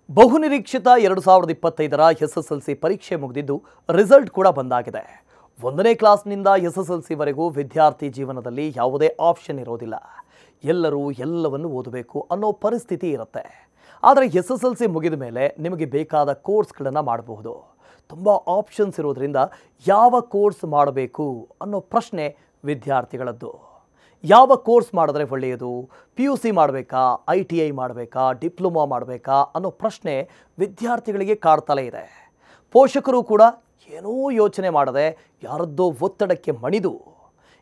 ಬಹುನಿರೀಕ್ಷಿತ 2025ರ ಎಸ್ಎಸ್ಎಲ್ಸಿ ಪರೀಕ್ಷೆ ಮುಗಿದಿದ್ದು ರಿಸಲ್ಟ್ ಕೂಡ ಬಂದಾಗಿದೆ. 1ನೇ ಕ್ಲಾಸ್ನಿಂದ ಎಸ್ಎಸ್ಎಲ್ಸಿವರೆಗೂ ವಿದ್ಯಾರ್ಥಿ ಜೀವನದಲ್ಲಿ ಯಾವುದೇ ಆಪ್ಷನ್ ಇರೋದಿಲ್ಲ. ಎಲ್ಲರೂ ಎಲ್ಲವನ್ನು ಓದಬೇಕು ಅನ್ನೋ ಪರಿಸ್ಥಿತಿ ಇರುತ್ತೆ. ಆದರೆ ಎಸ್ಎಸ್ಎಲ್ಸಿ ಮುಗಿದ ಮೇಲೆ ನಿಮಗೆ ಬೇಕಾದ ಕೋರ್ಸ್ಗಳನ್ನು ಮಾಡಬಹುದು. ತುಂಬ ಆಪ್ಷನ್ಸ್ ಇರೋದ್ರಿಂದ ಯಾವ ಕೋರ್ಸ್ ಮಾಡಬೇಕು ಅನ್ನೋ ಪ್ರಶ್ನೆ ವಿದ್ಯಾರ್ಥಿಗಳದ್ದು. ಯಾವ ಕೋರ್ಸ್ ಮಾಡಿದ್ರೆ ಒಳ್ಳೆಯದು? PUC ಮಾಡಬೇಕಾ, ITI ಮಾಡಬೇಕಾ, ಡಿಪ್ಲೊಮಾ ಮಾಡಬೇಕಾ ಅನ್ನೋ ಪ್ರಶ್ನೆ ವಿದ್ಯಾರ್ಥಿಗಳಿಗೆ ಕಾಡ್ತಲೇ ಇದೆ. ಪೋಷಕರು ಕೂಡ ಏನೂ ಯೋಚನೆ ಮಾಡದೆ ಯಾರದ್ದೋ ಒತ್ತಡಕ್ಕೆ ಮಣಿದು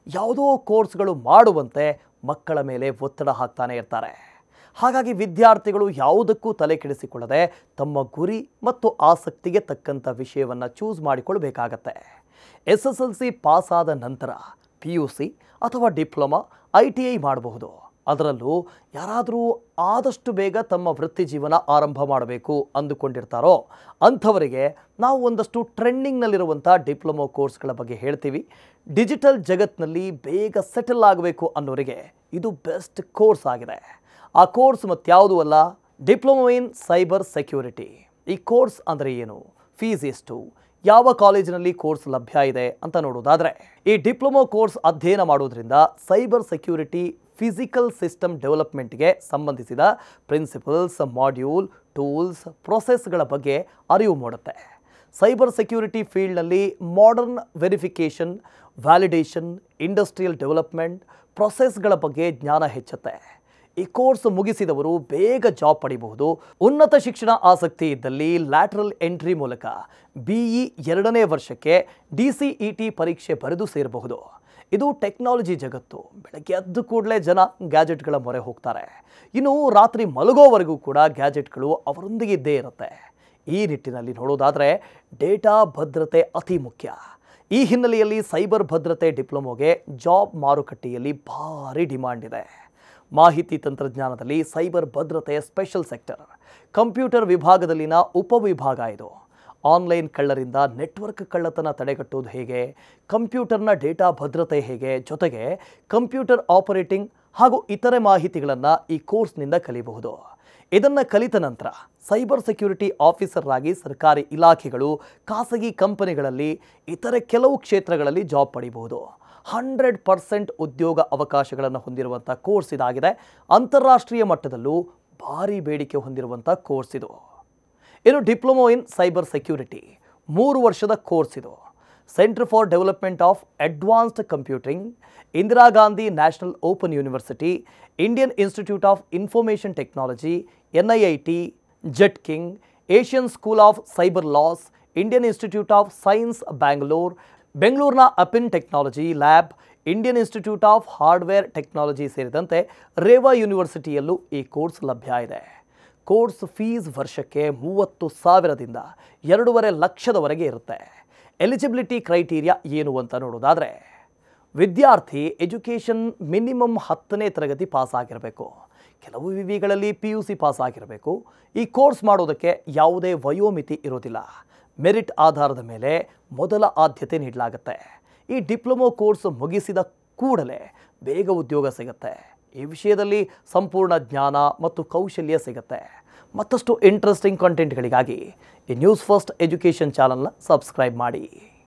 ಯಾವುದೋ ಕೋರ್ಸ್ಗಳು ಮಾಡುವಂತೆ ಮಕ್ಕಳ ಮೇಲೆ ಒತ್ತಡ ಹಾಕ್ತಾನೆ ಇರ್ತಾರೆ. ಹಾಗಾಗಿ ವಿದ್ಯಾರ್ಥಿಗಳು ಯಾವುದಕ್ಕೂ ತಲೆ ಕೆಡಿಸಿಕೊಳ್ಳದೆ ತಮ್ಮ ಗುರಿ ಮತ್ತು ಆಸಕ್ತಿಗೆ ತಕ್ಕಂಥ ವಿಷಯವನ್ನು ಚೂಸ್ ಮಾಡಿಕೊಳ್ಬೇಕಾಗತ್ತೆ. SSLC ಪಾಸ್ ಆದ ನಂತರ PUC ಅಥವಾ ಡಿಪ್ಲೊಮಾ, ITI ಮಾಡಬಹುದು. ಅದರಲ್ಲೂ ಯಾರಾದರೂ ಆದಷ್ಟು ಬೇಗ ತಮ್ಮ ವೃತ್ತಿ ಜೀವನ ಆರಂಭ ಮಾಡಬೇಕು ಅಂದುಕೊಂಡಿರ್ತಾರೋ ಅಂಥವರಿಗೆ ನಾವು ಒಂದಷ್ಟು ಟ್ರೆಂಡಿಂಗ್ನಲ್ಲಿರುವಂಥ ಡಿಪ್ಲೊಮಾ ಕೋರ್ಸ್ಗಳ ಬಗ್ಗೆ ಹೇಳ್ತೀವಿ. ಡಿಜಿಟಲ್ ಜಗತ್ತಿನಲ್ಲಿ ಬೇಗ ಸೆಟಲ್ ಆಗಬೇಕು ಅನ್ನೋರಿಗೆ ಇದು ಬೆಸ್ಟ್ ಕೋರ್ಸ್ ಆಗಿದೆ. ಆ ಕೋರ್ಸ್ ಮತ್ಯಾವುದೂ ಅಲ್ಲ, ಡಿಪ್ಲೊಮಾ ಇನ್ ಸೈಬರ್ ಸೆಕ್ಯೂರಿಟಿ. ಈ ಕೋರ್ಸ್ ಅಂದರೆ ಏನು? ಫೀಸ್ ಎಷ್ಟು? ಯಾವ ಕಾಲೇಜಿನಲ್ಲಿ ಕೋರ್ಸ್ ಲಭ್ಯ ಇದೆ ಅಂತ ನೋಡೋದಾದರೆ, ಈ ಡಿಪ್ಲೊಮಾ ಕೋರ್ಸ್ ಅಧ್ಯಯನ ಮಾಡೋದ್ರಿಂದ ಸೈಬರ್ ಸೆಕ್ಯೂರಿಟಿ, ಫಿಸಿಕಲ್ ಸಿಸ್ಟಮ್ ಡೆವಲಪ್ಮೆಂಟ್ಗೆ ಸಂಬಂಧಿಸಿದ ಪ್ರಿನ್ಸಿಪಲ್ಸ್, ಮಾಡ್ಯೂಲ್, ಟೂಲ್ಸ್, ಪ್ರೊಸೆಸ್ಗಳ ಬಗ್ಗೆ ಅರಿವು ಮೂಡುತ್ತೆ. ಸೈಬರ್ ಸೆಕ್ಯೂರಿಟಿ ಫೀಲ್ಡ್ನಲ್ಲಿ modern verification, validation, industrial development, ಪ್ರೊಸೆಸ್ಗಳ ಬಗ್ಗೆ ಜ್ಞಾನ ಹೆಚ್ಚುತ್ತೆ. ಈ ಕೋರ್ಸ್ ಮುಗಿಸಿದವರು ಬೇಗ ಜಾಬ್ ಪಡೆಯಬಹುದು. ಉನ್ನತ ಶಿಕ್ಷಣ ಆಸಕ್ತಿ ಇದ್ದಲ್ಲಿ ಲ್ಯಾಟರಲ್ ಎಂಟ್ರಿ ಮೂಲಕ BE 2ನೇ ವರ್ಷಕ್ಕೆ DCET ಪರೀಕ್ಷೆ ಬರೆದು ಸೇರಬಹುದು. ಇದು ಟೆಕ್ನಾಲಜಿ ಜಗತ್ತು. ಬೆಳಗ್ಗೆ ಎದ್ದು ಕೂಡಲೇ ಜನ ಗ್ಯಾಜೆಟ್ಗಳ ಮೊರೆ ಹೋಗ್ತಾರೆ. ಇನ್ನು ರಾತ್ರಿ ಮಲಗೋವರೆಗೂ ಕೂಡ ಗ್ಯಾಜೆಟ್ಗಳು ಅವರೊಂದಿಗೆ ಇದ್ದೇ ಇರುತ್ತೆ. ಈ ನಿಟ್ಟಿನಲ್ಲಿ ನೋಡೋದಾದರೆ ಡೇಟಾ ಭದ್ರತೆ ಅತಿ ಮುಖ್ಯ. ಈ ಹಿನ್ನೆಲೆಯಲ್ಲಿ ಸೈಬರ್ ಭದ್ರತೆ ಡಿಪ್ಲೊಮೊಗೆ ಜಾಬ್ ಮಾರುಕಟ್ಟೆಯಲ್ಲಿ ಭಾರಿ ಡಿಮಾಂಡ್ ಇದೆ. ಮಾಹಿತಿ ತಂತ್ರಜ್ಞಾನದಲ್ಲಿ ಸೈಬರ್ ಭದ್ರತೆಯ ಸ್ಪೆಷಲ್ ಸೆಕ್ಟರ್, ಕಂಪ್ಯೂಟರ್ ವಿಭಾಗದಲ್ಲಿನ ಉಪವಿಭಾಗ ಇದು. ಆನ್ಲೈನ್ ಕಳ್ಳರಿಂದ ನೆಟ್ವರ್ಕ್ ಕಳ್ಳತನ ತಡೆಗಟ್ಟೋದು ಹೇಗೆ, ಕಂಪ್ಯೂಟರ್ನ ಡೇಟಾ ಭದ್ರತೆ ಹೇಗೆ, ಜೊತೆಗೆ ಕಂಪ್ಯೂಟರ್ ಆಪರೇಟಿಂಗ್ ಹಾಗೂ ಇತರೆ ಮಾಹಿತಿಗಳನ್ನು ಈ ಕೋರ್ಸ್ನಿಂದ ಕಲಿಯಬಹುದು. ಇದನ್ನು ಕಲಿತ ನಂತರ ಸೈಬರ್ ಸೆಕ್ಯೂರಿಟಿ ಆಫೀಸರ್ ಆಗಿ ಸರ್ಕಾರಿ ಇಲಾಖೆಗಳು, ಖಾಸಗಿ ಕಂಪನಿಗಳಲ್ಲಿ, ಇತರೆ ಕೆಲವು ಕ್ಷೇತ್ರಗಳಲ್ಲಿ ಜಾಬ್ ಪಡೆಯಬಹುದು. 100% ಉದ್ಯೋಗ ಅವಕಾಶಗಳನ್ನು ಹೊಂದಿರುವಂಥ ಕೋರ್ಸ್ ಇದಾಗಿದೆ. ಅಂತಾರಾಷ್ಟ್ರೀಯ ಮಟ್ಟದಲ್ಲೂ ಭಾರಿ ಬೇಡಿಕೆ ಹೊಂದಿರುವಂಥ ಕೋರ್ಸ್ ಇದು. ಇನ್ನು ಡಿಪ್ಲೊಮಾ ಇನ್ ಸೈಬರ್ ಸೆಕ್ಯೂರಿಟಿ 3 ವರ್ಷದ ಕೋರ್ಸ್ ಇದು. Centre for development of advanced computing, Indira Gandhi national open university, Indian institute of information technology, NIIT, Jetking, Asian school of cyber laws, Indian institute of science Bangalore, ಬೆಂಗಳೂರಿನ Appin technology lab, Indian institute of hardware technology ಸೇರಿದಂತೆ ರೇವಾ ಯೂನಿವರ್ಸಿಟಿಯಲ್ಲೂ ಈ course ಲಭ್ಯ ಇದೆ. Course fees ವರ್ಷಕ್ಕೆ 30,000ದಿಂದ 2.5 ಲಕ್ಷದವರೆಗೆ ಇರುತ್ತೆ. Eligibility criteria ಏನು ಅಂತ ನೋಡೋದಾದರೆ, ವಿದ್ಯಾರ್ಥಿ ಎಜುಕೇಷನ್ ಮಿನಿಮಮ್ 10ನೇ ತರಗತಿ ಪಾಸ್ ಆಗಿರಬೇಕು. ಕೆಲವು ವಿವಿಗಳಲ್ಲಿ PUC ಪಾಸ್ ಆಗಿರಬೇಕು. ಈ ಕೋರ್ಸ್ ಮಾಡೋದಕ್ಕೆ ಯಾವುದೇ ವಯೋಮಿತಿ ಇರೋದಿಲ್ಲ. ಮೆರಿಟ್ ಆಧಾರದ ಮೇಲೆ ಮೊದಲ ಆದ್ಯತೆ ನೀಡಲಾಗುತ್ತೆ. ಈ ಡಿಪ್ಲೊಮಾ ಕೋರ್ಸ್ ಮುಗಿಸಿದ ಕೂಡಲೇ ಬೇಗ ಉದ್ಯೋಗ ಸಿಗುತ್ತೆ. ಈ ವಿಷಯದಲ್ಲಿ ಸಂಪೂರ್ಣ ಜ್ಞಾನ ಮತ್ತು ಕೌಶಲ್ಯ ಸಿಗುತ್ತೆ. ಮತ್ತಷ್ಟು ಇಂಟ್ರೆಸ್ಟಿಂಗ್ ಕಂಟೆಂಟ್ಗಳಿಗಾಗಿ ಈ ನ್ಯೂಸ್ ಫಸ್ಟ್ ಎಜುಕೇಷನ್ ಚಾನಲ್ನ ಸಬ್ಸ್ಕ್ರೈಬ್ ಮಾಡಿ.